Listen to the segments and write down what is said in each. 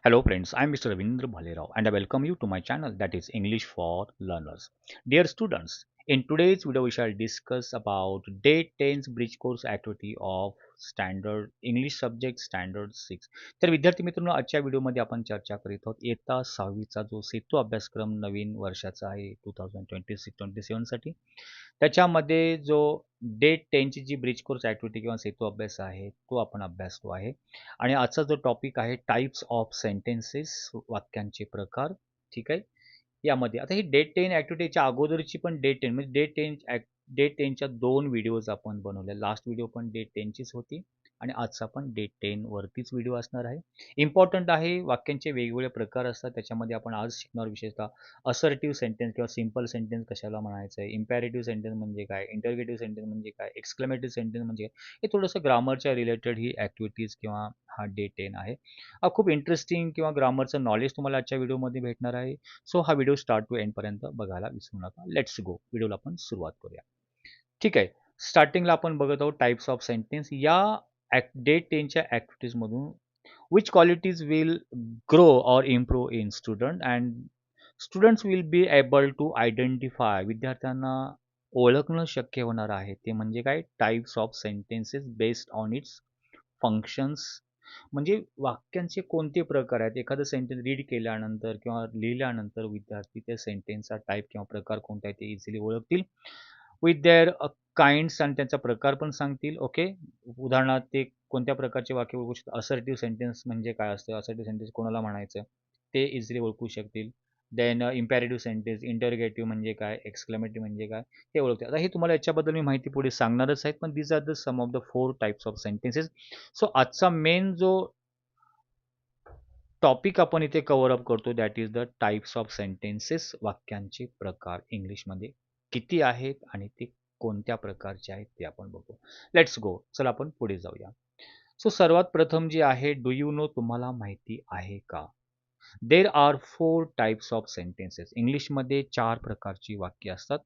Hello friends, I am Mr. Ravindra Bhalerao and I welcome you to my channel that is English for Learners. Dear students, in today's video we shall discuss about Day 10's Bridge Course activity of Standard English Subject Standard 6. तर विद्यार्थी मित्रांनो आजच्या व्हिडिओमध्ये आपण चर्चा करीत आहोत इयत्ता 6वीचा जो सेतू अभ्यासक्रम नवीन वर्षाचा आहे 2026-27 साठी त्याच्यामध्ये जो डे 10ची जी ब्रिज कोर्स ॲक्टिव्हिटी किंवा सेतू अभ्यास आहे तो आपण अभ्यासतो आहे आणि आजचा जो टॉपिक आहे टाइप्स ऑफ सेंटेन्सेस वाक्यांचे प्रकार ठीक आहे यामध्ये आता ही डे 10 ॲक्टिव्हिटीच्या अगोदरची पण डे 10 म्हणजे डे 10च्या दोन व्हिडिओज आपण बनवले लास्ट व्हिडिओ पण डे 10चीच होती आणि आजचा पण डे 10 वरतीच व्हिडिओ असणार आहे इम्पॉर्टंट आहे वाक्यांचे वेगवेगळे प्रकार असतात त्याच्यामध्ये आपण आज शिकणार विशेषतः असर्टिव्ह सेंटेन्स किंवा सिंपल सेंटेन्स कशाला म्हणायचं आहे इम्पॅरेटिव्ह सेंटेन्स म्हणजे काय इंटरगेटिव्ह सेंटेन्स म्हणजे काय एक्सक्लेमेटिव्ह सेंटेन्स म्हणजे हे थोडंसं ग्रामरच्या रिलेटेड ही ॲक्टिव्हिटीज किंवा हा डे 10 आहे खूप इंटरेस्टिंग किंवा ग्रामरचं नॉलेज तुम्हाला आजच्या व्हिडिओमध्ये भेटणार आहे सो हा व्हिडिओ स्टार्ट टू एंडपर्यंत बघायला विसरू नका लेट्स गो व्हिडिओला आपण सुरुवात करूया ठीक आहे स्टार्टिंगला आपण बघत आहोत टाइप्स ऑफ सेंटेन्स या day 10च्या ॲक्टिव्हिटीजमधून which qualities will grow or improve in student and students will be able to identify विद्यार्थ्यांना ओळखणं शक्य होणार आहे ते म्हणजे काय types of sentences based on it's functions म्हणजे वाक्यांचे कोणते प्रकार आहेत एखादं सेंटेन्स रीड केल्यानंतर किंवा लिहिल्यानंतर विद्यार्थी त्या सेंटेन्सचा टाईप किंवा प्रकार कोणता आहे ते इझिली ओळखतील विथ देअर काइंड्स आणि त्यांचा प्रकार पण सांगतील ओके उदाहरणार्थ ते कोणत्या प्रकारचे वाक्य ओळखू शकतात असर्टिव्ह सेंटेन्स म्हणजे काय असतं असर्टिव्ह सेंटेन्स कोणाला म्हणायचं ते इझिली ओळखू शकतील देन इम्पॅरेटिव्ह सेंटेन्स इंटरगेटिव्ह म्हणजे काय एक्सक्लेमेटिव्ह म्हणजे काय हे ओळखते आता हे तुम्हाला याच्याबद्दल मी माहिती पुढे सांगणारच आहेत पण these are the some of the 4 types of sentences so आजचा मेन जो टॉपिक आपण इथे कव्हर अप करतो that is the types of sentences वाक्यांचे प्रकार इंग्लिशमध्ये किती आहेत आणि ते कोणत्या प्रकारचे आहेत ते आपण बघू लेट्स गो चला आपण पुढे जाऊया सो सर्वात प्रथम जे आहे डू यू नो तुम्हाला माहिती आहे का there are 4 types of sentences इंग्लिशमध्ये 4 प्रकारची वाक्य असतात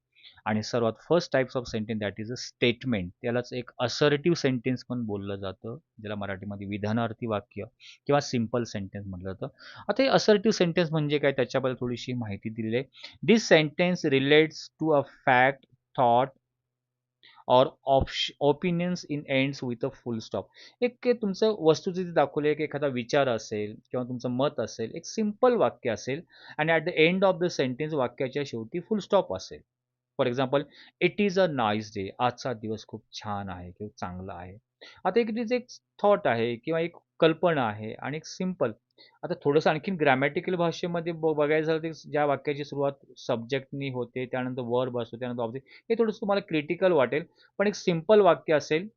आणि सर्वात first types of sentence that is a statement त्यालाच एक असर्टिव्ह सेंटेन्स पण बोललं जातं ज्याला मराठीमध्ये विधानार्थी वाक्य किंवा सिंपल सेंटेन्स म्हटलं जातं आता हे असर्टिव्ह सेंटेन्स म्हणजे काय त्याच्याबद्दल थोडीशी माहिती दिलेली आहे this sentence relates to a fact thought or opinions in ends with a full stop एक तुमचं वस्तुस्थिती दाखवली की एखादा विचार असेल किंवा तुमचं मत असेल एक सिंपल वाक्य असेल आणि at the end of the sentence वाक्याच्या शेवटी फुल स्टॉप असेल for example it is a nice day आजचा दिवस खूप छान आहे किंवा चांगला आहे आता एक तिचे एक थॉट आहे किंवा एक कल्पना आहे आणि एक सिंपल आता थोडंसं आणखीन ग्रॅमॅटिकल भाषेमध्ये बघायचं झालं तर ज्या वाक्याची सुरुवात सब्जेक्टनी होते त्यानंतर वर्ब असतो त्यानंतर ऑब्जेक्ट हे थोडंसं तुम्हाला क्रिटिकल वाटेल पण एक सिंपल वाक्य असेल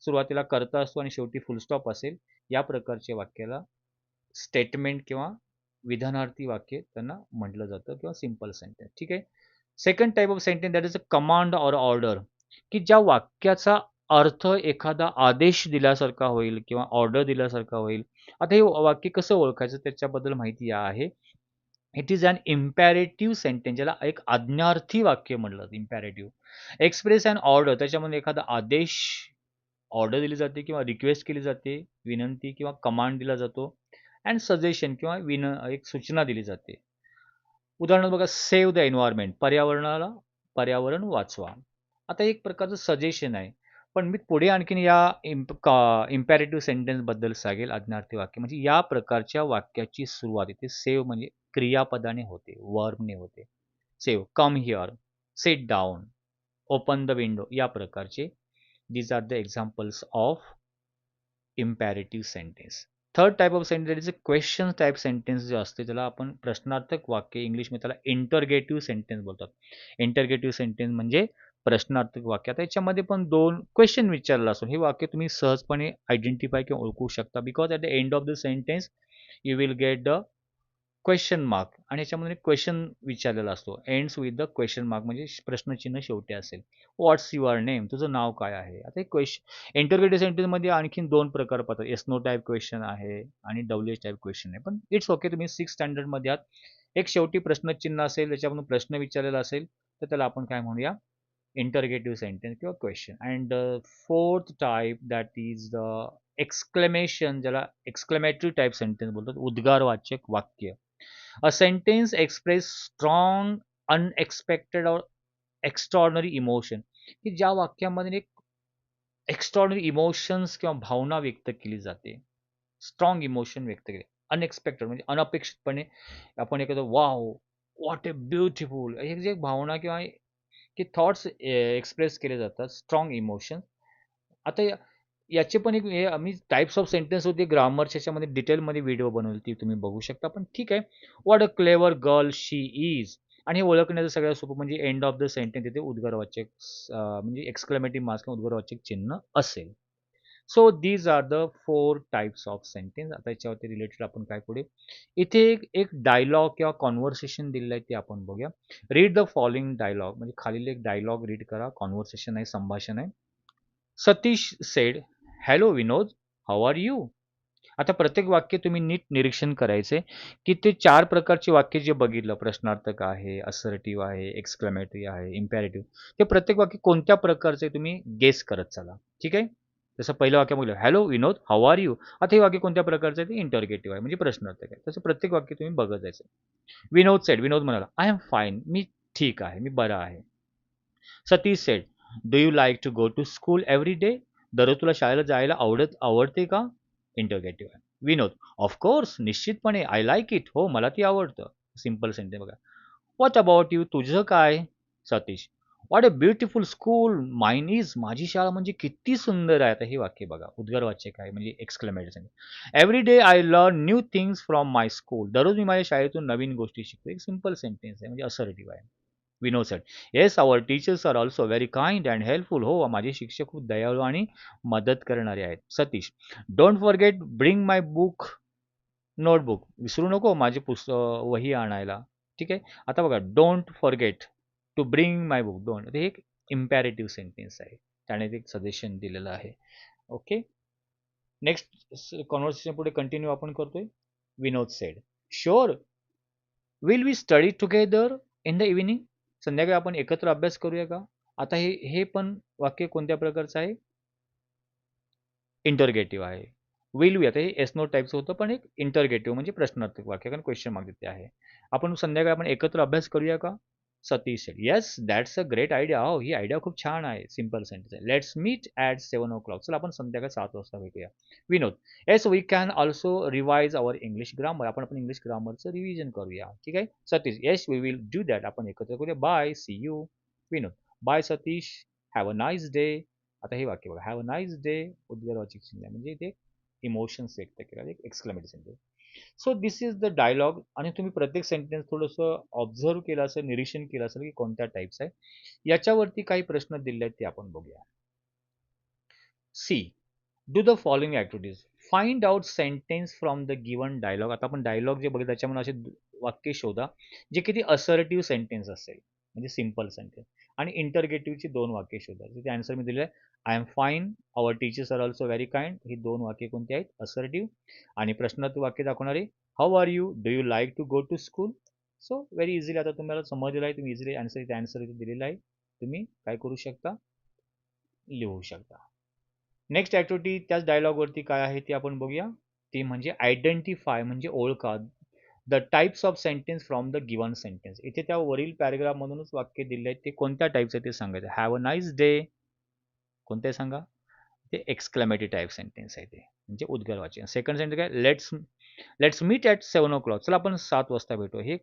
सुरुवातीला कर्ता असतो आणि शेवटी फुल स्टॉप असेल या प्रकारचे वाक्याला स्टेटमेंट किंवा विधानार्थी वाक्य त्यांना म्हटलं जातं किंवा सिंपल सेंटेन्स ठीक आहे second type of sentence that is a command or order की ज्या वाक्याचा अर्थ एखादा आदेश दिल्यासारखा होईल किंवा ऑर्डर दिल्यासारखा होईल आता हे वाक्य कसं ओळखायचं त्याच्याबद्दल माहिती आहे it is an imperative sentence ज्याला एक आज्ञार्थी वाक्य म्हटलं जातं इम्पॅरेटिव्ह एक्सप्रेस अँड ऑर्डर त्याच्यामध्ये एखादा आदेश ऑर्डर दिली जाते किंवा रिक्वेस्ट केली जाते विनंती किंवा कमांड दिला जातो अँड सजेशन किंवा एक सूचना दिली जाते उदाहरणार्थ बघा सेव्ह द एन्व्हायरमेंट पर्यावरण वाचवा आता एक प्रकारचं सजेशन आहे पण मी पुढे आणखीन या इम्पॅरेटिव्ह सेंटेन्सबद्दल सांगेल आज्ञार्थी वाक्य म्हणजे या प्रकारच्या वाक्याची सुरुवात इथे सेव्ह म्हणजे क्रियापदाने होते वर्बने होते save come here sit down open the window या प्रकारचे these are the examples of imperative sentence third type of sentence is question type sentence जे असते त्याला आपण प्रश्नार्थक वाक्य इंग्लिशमध्ये त्याला इंटरगेटिव्ह सेंटेन्स बोलतात इंटरगेटिव्ह सेंटेन्स म्हणजे प्रश्नार्थक वाक्य आता याच्यामध्ये पण दोन क्वेश्चन विचारला असून हे वाक्य तुम्ही सहजपणे आयडेंटिफाय किंवा ओळखू शकता because at the end of the sentence you will get the question mark आणि याच्यामध्ये क्वेश्चन विचारलेला असतो ends with the question mark म्हणजे प्रश्नचिन्ह शेवटी असेल व्हॉट्स युअर नेम तुझं नाव काय आहे आता एक क्वेश्चन इंटरगेटिव्ह सेंटेन्समध्ये आणखीन दोन प्रकार पाहतात एस नो टाईप क्वेश्चन आहे आणि डब्ल्यू एच टाईप क्वेश्चन आहे पण इट्स ओके तुम्ही 6 स्टँडर्डमध्ये आहात एक शेवटी प्रश्नचिन्ह असेल त्याच्यामधून प्रश्न विचारलेला असेल तर त्याला आपण काय म्हणूया interrogative sentence किंवा question and fourth type that is the exclamation, ज्याला एक्सक्लेमेटरी टाईप सेंटेन्स बोलतात, उद्गारवाचक वाक्य. A sentence express strong, unexpected और एक्स्ट्रॉर्डनरी इमोशन, की ज्या वाक्यामध्ये एक एक्स्ट्रॉर्डनरी इमोशन्स किंवा भावना व्यक्त केली जाते. स्ट्रॉंग इमोशन व्यक्त केले. अनएक्सपेक्टेड म्हणजे अनपेक्षितपणे आपण एखादं वॉव! What a beautiful! हे जे भावना किंवा की थॉट्स एक्सप्रेस केले जातात, स्ट्रॉंग इमोशन. आता याचे पण एक हे आम्ही टाइप्स ऑफ सेंटेन्स होते ग्रामरच्या याच्यामध्ये डिटेलमध्ये व्हिडिओ बनवली, ती तुम्ही बघू शकता. पण ठीक आहे. What a clever girl she is, आणि हे ओळखण्याचं सगळ्यात सोपं म्हणजे एंड ऑफ द सेंटेन्स तिथे उद्गारवाचक म्हणजे एक्सक्लेमेटिव्ह मार्क्स किंवा उद्गारवाचक चिन्ह असेल. So these are the 4 types of sentence. आता याच्यावरती रिलेटेड आपण काय पुढे इथे एक एक डायलॉग किंवा कॉन्व्हर्सेशन दिलेलं आहे ते आपण बघूया. रीड द फॉलोइंग डायलॉग, म्हणजे खालील एक डायलॉग रीड करा. कॉन्व्हर्सेशन आहे, संभाषण आहे. Satish sed, hello Vinod, how are you? आता प्रत्येक वाक्य तुम्ही नीट निरीक्षण करायचे, की ते 4 प्रकारचे वाक्य जे बघितलं, प्रश्नार्थक आहे, असर्टिव्ह आहे, एक्सक्लेमेटरी आहे, इम्पेरेटिव्ह, ते प्रत्येक वाक्य कोणत्या प्रकारचे तुम्ही गेस करत चला. ठीक आहे? जसं पहिलं वाक्य बघितलं, hello Vinod, how are you? आता हे वाक्य कोणत्या प्रकारचं आहे? ते इंटरोगेटिव्ह आहे, म्हणजे प्रश्नार्थक आहे. तसं प्रत्येक वाक्य तुम्ही बघत जायचं. विनोद सेड, विनोद म्हणाला, आय एम फाईन, मी ठीक आहे, मी बरा आहे. Satish said, do you like to go to school every day? दररोज तुला शाळेला जायला आवडते का? इंटरोगेटिव्ह आहे. विनोद, ऑफकोर्स, निश्चितपणे, आय लाईक इट, हो मला ती आवडतं. सिम्पल सेंटेन्स बघा. व्हॉट अबाउट यू, तुझं काय? Satish, what a beautiful school mine is, माझी शाळा म्हणजे किती सुंदर आहे. आता हे वाक्य बघा, उद्गारवाचक आहे म्हणजे exclamatory sentence. Every day I learn new things from my school, दररोज मी माझ्या शाळेतून नवीन गोष्टी शिकतो. एक सिम्पल सेंटेन्स आहे म्हणजे असर्टिव्ह आहे. Vinod said, yes our teachers are also very kind and helpful, हो माझे शिक्षक खूप दयाळू आणि मदत करणारे आहेत. Satish, don't forget bring my book notebook, विसरू नको माझी वही आणायला. ठीक आहे. आता बघा, don't forget to bring my book, don't, हे एक इम्पॅरेटिव्ह सेंटेन्स आहे, त्याने एक सजेशन दिलेलं आहे. ओके. नेक्स्ट कॉन्व्हर्सेशन पुढे कंटिन्यू आपण करतोय. Vinod said, sure, will we study together in the evening, संध्याकाळी आपण एकत्र अभ्यास करूया का? आता हे हे पण वाक्य कोणत्या प्रकारचं आहे? इंटरगेटिव्ह आहे. विल वी, आता हे एस नो टाईपचं होतं, पण एक इंटरगेटिव्ह म्हणजे प्रश्नार्थक वाक्य, कारण क्वेश्चन मार्क तिथे आहे. आपण संध्याकाळी आपण एकत्र अभ्यास करूया का? Satish said, yes that's a great idea, हो ही आयडिया खूप छान आहे. सिम्पल सेंटेन्स आहे. लेट्स मीट ॲट 7 o'clock, चला आपण संध्याकाळी 7 वाजता भेटूया. Vinod, yes we can also revise our English grammar, आपण इंग्लिश ग्रामरचं रिव्हिजन करूया. ठीक आहे. Satish, yes we will do that, आपण एकत्र करूया. Bye, see you. Vinod, bye Satish, have a nice day. आता हे वाक्य बघा, हॅव अ नाईस डे, उद्गारवाचक चिन्ह म्हणजे ते इमोशन्स व्यक्त केला, एक exclamatory sentence. So this is the dialogue. आणि तुम्ही प्रत्येक सेंटेन्स थोडंसं ऑब्झर्व केलं असेल, निरीक्षण केलं असेल की कोणत्या टाईप्स आहे. याच्यावरती काही प्रश्न दिले आहेत ते आपण बघूया. C, do the following activities, find out sentence from the given dialogue. आता आपण डायलॉग जे बघितलं त्याच्यामध्ये असे वाक्य शोधा जे किती असर्टिव्ह सेंटेन्स असेल, म्हणजे सिम्पल सेंटेन्स, आणि इंटरगेटिव्हची 2 वाक्य शोधा. तिथे आन्सर मी दिलं आहे, I am fine, our teachers are also very kind, ही 2 वाक्य कोणती आहेत? असर्टिव्ह. आणि प्रश्नार्थक वाक्य दाखवणारे, how are you, do you like to go to school. So very easily आता तुम्हाला समजलेलं आहे, तुम्ही इझिली आन्सर इथे दिलेला आहे, तुम्ही काय करू शकता? लिहू शकता. नेक्स्ट ॲक्टिव्हिटी त्याच डायलॉगवरती काय आहे ते आपण बघूया. ती म्हणजे आयडेंटिफाय, म्हणजे ओळखा the types of sentence from the given sentence. इथे त्या वरील पॅरेग्राफमधूनच वाक्य दिले आहेत, ते कोणत्या टाईपचं ते सांगायचं. हॅव अ नाईस डे, कोणते सांगा? ते एक्सक्लेमेटरी टाईप सेंटेन्स आहे, ते म्हणजे उद्गारवाचक. सेकंड सेंटेन्स काय? लेट्स मीट ॲट 7 o'clock, चला आपण 7 वाजता भेटू. हे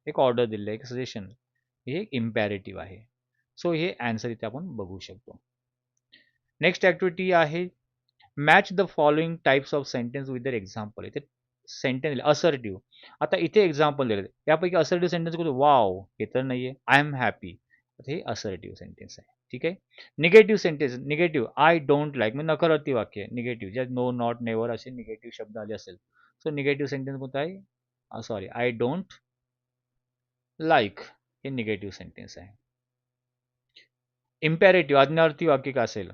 एक ऑर्डर दिलं आहे, एक सजेशन, हे इम्पॅरेटिव्ह आहे. सो हे आन्सर इथे आपण बघू शकतो. नेक्स्ट ॲक्टिव्हिटी आहे, match the following types of sentence with दर एक्झाम्पल. इथे सेंटेन्स दिले असर्टिव्ह. आता इथे एक्झाम्पल दिले, यापैकी असर्टिव्ह सेंटेन्स कोणतं? वाव, हे तर नाही आहे. आय एम हॅपी, हे असर्टिव्ह सेंटेन्स आहे. ठीक आहे. Negative sentence, negative, I don't like, म्हणजे नकारार्थी वाक्य निगेटिव्ह, ज्यात नो, नॉट, नेवर असे निगेटिव्ह शब्द आले असेल. सो निगेटिव्ह सेंटेन्स कोणता आहे? सॉरी, आय डोंट लाईक, हे निगेटिव्ह सेंटेन्स आहे. इम्पॅरेटिव्ह, आज्ञार्थी वाक्य का असेल?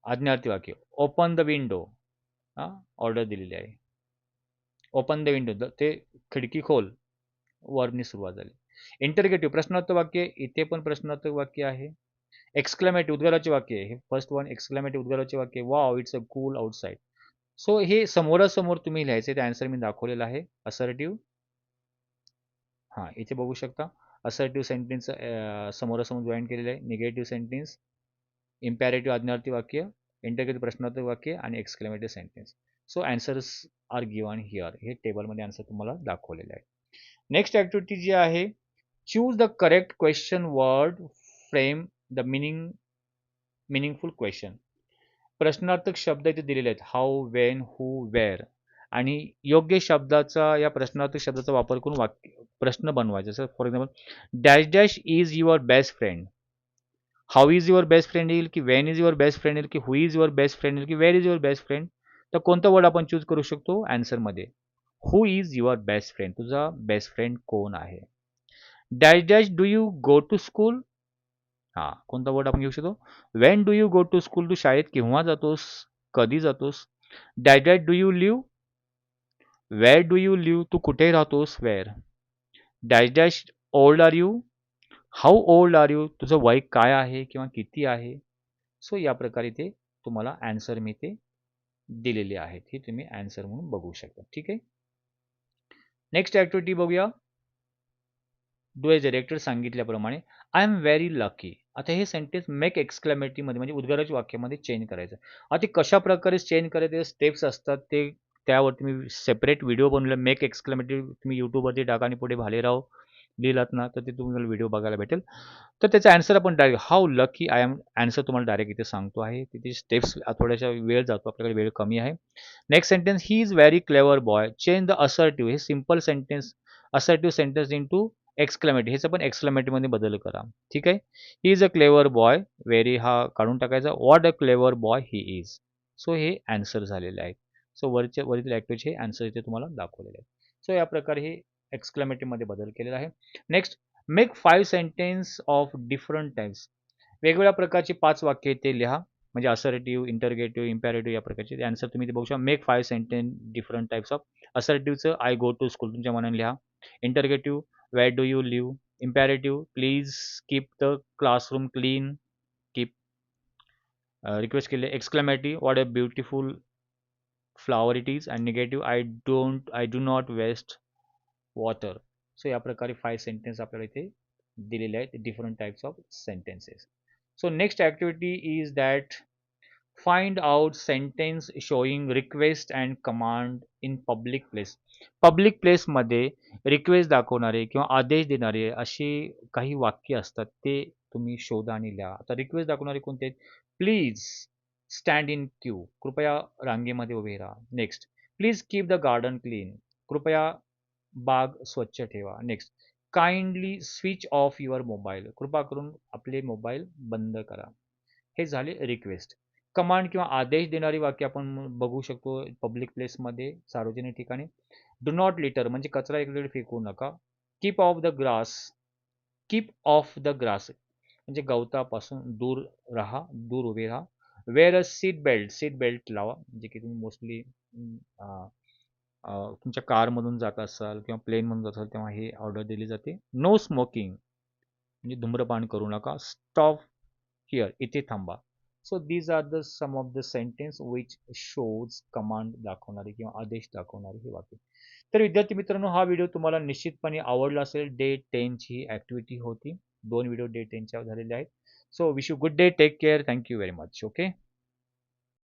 आज्ञार्थी वाक्य, ओपन द विंडो, ऑर्डर दिलेली आहे. ओपन द विंडो, ते खिडकी खोल, वरनी सुरुवात झाली. इंटरगेटिव्ह, प्रश्नार्थक वाक्य, इथे पण प्रश्नार्थक वाक्य आहे. एक्सक्लेमेटिव्ह, उद्गाराचे वाक्य, हे फर्स्ट वन एक्सक्लेमेटिव्ह उद्गाराचे वाक्य, wow it's a cool outside. So हे समोरासमोर तुम्ही लिहायचे. ते आन्सर मी दाखवलेलं आहे. असर्टिव्ह, हां, इथे बघू शकता. असर्टिव्ह सेंटेन्स समोरासमोर जॉइन केलेलं आहे. निगेटिव्ह सेंटेन्स, इम्पॅरेटिव्ह आज्ञार्थी वाक्य, इंटरगेटिव्ह प्रश्नार्थक वाक्य आणि exclamative sentence. So answers are given here. हे टेबलमध्ये आन्सर तुम्हाला दाखवलेले आहे. नेक्स्ट ॲक्टिव्हिटी जी आहे, choose the correct question word frame the meaningful question. प्रश्नार्थक शब्द इथे दिलेले आहेत. हाऊ, वेन, हू, वेअर आणि योग्य शब्दाचा या प्रश्नार्थक शब्दाचा वापर करून प्रश्न बनवायचा. जसं for example, dash dash is your best friend. How is your best friend येईल की when is your best friend येईल की who is your best friend येईल की where is your best friend. तर कोणता वर्ड आपण चूज करू शकतो आन्सरमध्ये? Who is your best friend, तुझा बेस्ट फ्रेंड कोण आहे? Dash dash do you go to school. हां, कोणता वर्ड आपण घेऊ शकतो? Wien do you go to school, तू शाळेत केव्हा जातोस? कधी जातोस? Dash dash do you live. Where do you live, तू कुठे राहतोस? Where. Dash dash old are you. How old are you, तुझं वय काय आहे किंवा किती आहे? सो या प्रकारे ते तुम्हाला आन्सर मी ते दिलेले आहेत. हे तुम्ही आन्सर म्हणून बघू शकता. ठीक आहे. नेक्स्ट ॲक्टिव्हिटी बघूया. डू एज डायरेक्टर सांगितल्याप्रमाणे आय एम व्हेरी लकी. आता हे सेंटेन्स मेक एक्सक्लेमेटिव्हमध्ये म्हणजे उद्गाराच्या वाक्यामध्ये चेंज करायचं. आता ते कशा प्रकारे चेंज करायचे स्टेप्स असतात ते त्यावरती मी सेपरेट व्हिडिओ बनवला. मेक एक्सक्लेमेटिव्ह तुम्ही यूट्यूबवरती टाका आणि पुढे भालेराव लिहिलात ना तर ते तुम्हाला व्हिडिओ बघायला भेटेल. तर त्याचा आन्सर आपण direct how lucky I am, answer तुम्हाला डायरेक्ट इथे सांगतो आहे. तिथे स्टेप्स थोड्याशा वेळ जातो, आपल्याकडे वेळ कमी आहे. Next sentence, he is very clever boy. Change the assertive, हे simple sentence assertive sentence into exclamative, ह्याचं पण एक्सक्लेमेटिव्हमध्ये बदल करा. ठीक आहे. He is a clever boy, very हा काढून टाकायचा. What a clever boy he is. So हे आन्सर झालेले आहे. सो वरील ॲक्टिव्हिटी हे आन्सर इथे तुम्हाला दाखवलेले आहे. सो या प्रकारे हे एक्सक्लेमेटिव्हमध्ये बदल केलेला आहे. Next, make 5 sentence of different types. वेगवेगळ्या प्रकारची 5 वाक्य ते लिहा. म्हणजे असर्टिव्ह, इंटरगेटिव्ह, इम्पॅरेटिव्ह या प्रकारचे आन्सर तुम्ही इथे बघू शकता. Make 5 sentence different types of. असर्टिव्हचं आय गो टू स्कूल तुमच्या मनाने लिहा. Interrogative, where do you live. Imperative, please keep the classroom clean. Keep request केली. Exclamative, what a beautiful flower it is. And negative, I do not waste water. So या प्रकारे 5 sentence आपल्याला इथे दिलेले आहेत, different types of sentences. So next activity is that find out sentence showing request and command in public place. Public प्लेसमध्ये request दाखवणारे किंवा आदेश देणारे अशी काही वाक्य असतात, ते तुम्ही शोधा आणि लिहा. आता रिक्वेस्ट दाखवणारे कोणते आहेत? प्लीज स्टँड इन क्यू, कृपया रांगेमध्ये उभे राहा. Next, please keep the garden clean, कृपया बाग स्वच्छ ठेवा. Next, kindly switch off your mobile, कृपा करून आपले मोबाईल बंद करा. हे झाले रिक्वेस्ट. कमांड किंवा आदेश देणारी वाक्य आपण बघू शकतो पब्लिक प्लेसमध्ये, सार्वजनिक ठिकाणी. डू नॉट लिटर म्हणजे कचरा इकडे फेकू नका. Keep off the grass, keep off the grass म्हणजे गवतापासून दूर राहा, दूर उभे राहा. Wear a seat belt, seat belt लावा. म्हणजे की तुम्ही मोस्टली तुमच्या कारमधून जात असाल किंवा प्लेनमधून जात असाल तेव्हा हे ऑर्डर दिली जाते. नो स्मोकिंग म्हणजे धूम्रपान करू नका. स्टॉप हिअर, इथे थांबा. So these are the some of the sentence which shows command दाखवणारे किंवा आदेश दाखवणारे हे वाक्य. तर विद्यार्थी मित्रांनो, हा व्हिडिओ तुम्हाला निश्चितपणे आवडला असेल. डे 10 ची ॲक्टिव्हिटी होती. 2 व्हिडिओ डे 10 च्या झालेले आहेत. So wish you good day, take care, thank you very much. Okay.